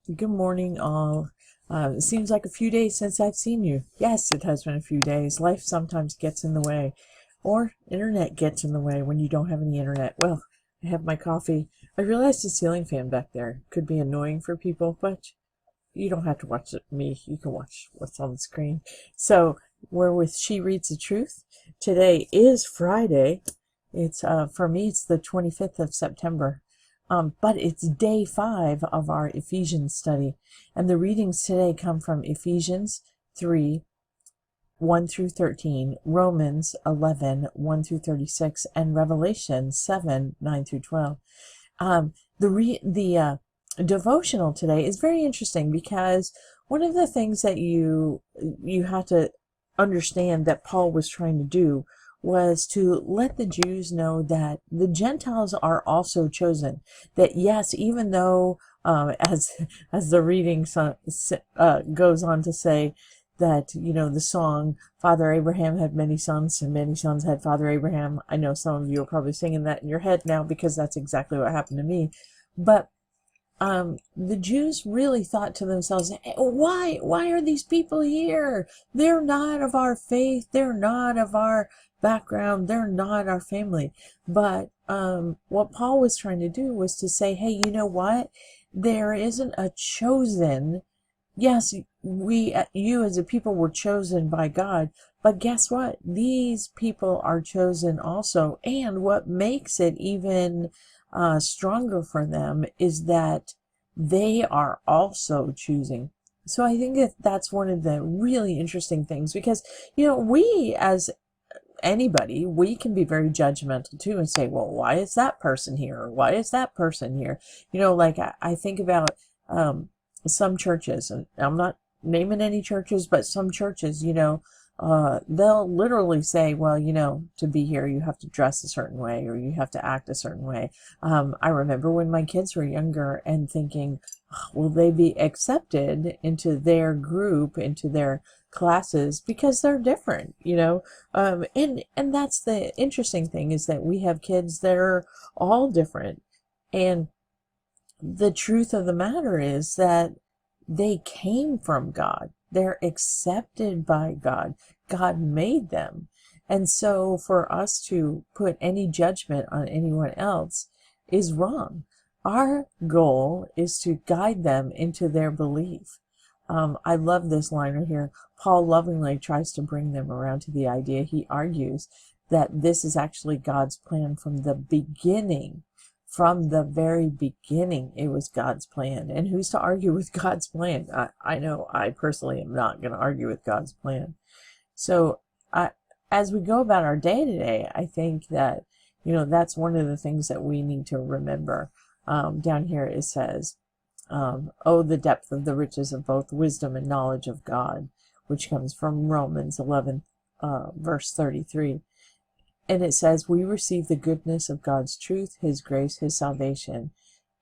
Good morning, all. It seems like a few days since I've seen you. Yes, it has been a few days. Life sometimes gets in the way, or internet gets in the way when you don't have any internet. Well, I have my coffee. I realized the ceiling fan back there could be annoying for people, but you don't have to watch me. You can watch what's on the screen. So we're with She Reads the Truth. Today is Friday. It's for me, it's the 25th of September. But it's day 5 of our Ephesians study. And the readings today come from Ephesians 3, 1 through 13, Romans 11, 1 through 36, and Revelation 7, 9 through 12. The devotional today is very interesting because one of the things that you have to understand that Paul was trying to do was to let the Jews know that the Gentiles are also chosen. That yes, even though as the reading goes on to say that, the song Father Abraham had many sons and many sons had Father Abraham. I know some of you are probably singing that in your head now because that's exactly what happened to me. But the Jews really thought to themselves, why are these people here? They're not of our faith. They're not of our background. They're not our family. But what Paul was trying to do was to say, hey, you know what? There isn't a chosen. Yes, you as a people were chosen by God, but guess what? These people are chosen also. And what makes it even stronger for them is that they are also choosing. So I think that that's one of the really interesting things because, we as anybody, we can be very judgmental too and say, well, why is that person here? Or why is that person here? Like I think about some churches, and I'm not naming any churches, but some churches, they'll literally say, well, to be here, you have to dress a certain way or you have to act a certain way. I remember when my kids were younger and thinking, will they be accepted into their group, into their classes because they're different, and that's the interesting thing is that we have kids that are all different. And the truth of the matter is that they came from God. They're accepted by God. God made them. And so for us to put any judgment on anyone else is wrong. Our goal is to guide them into their belief. I love this line right here. Paul lovingly tries to bring them around to the idea. He argues that this is actually God's plan from the beginning. From the very beginning, it was God's plan. And who's to argue with God's plan? I know I personally am not going to argue with God's plan. So as we go about our day today, I think that, that's one of the things that we need to remember. Down here it says, oh, the depth of the riches of both wisdom and knowledge of God, which comes from Romans 11, verse 33. And it says, we receive the goodness of God's truth, His grace, His salvation,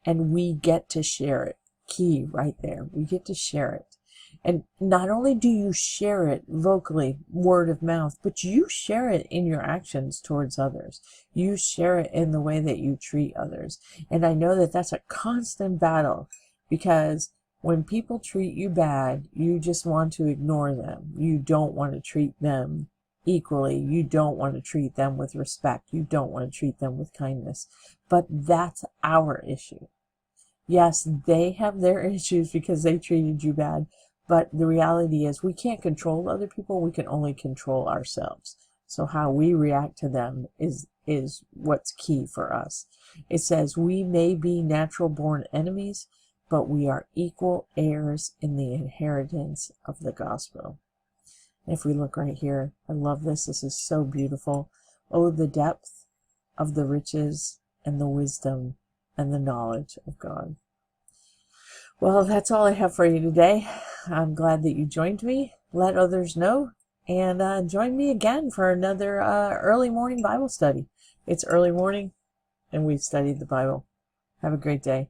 and we get to share it. Key right there. We get to share it. And not only do you share it vocally, word of mouth, but you share it in your actions towards others. You share it in the way that you treat others. And I know that that's a constant battle because when people treat you bad, you just want to ignore them. You don't want to treat them equally. You don't want to treat them with respect. You don't want to treat them with kindness. But that's our issue. Yes, they have their issues because they treated you bad, but the reality is we can't control other people. We can only control ourselves. So how we react to them is what's key for us. It says we may be natural born enemies, but we are equal heirs in the inheritance of the gospel. If we look right here, I love this. This is so beautiful. Oh, the depth of the riches and the wisdom and the knowledge of God. Well, that's all I have for you today. I'm glad that you joined me. Let others know. And join me again for another early morning Bible study. It's early morning, and we've studied the Bible. Have a great day.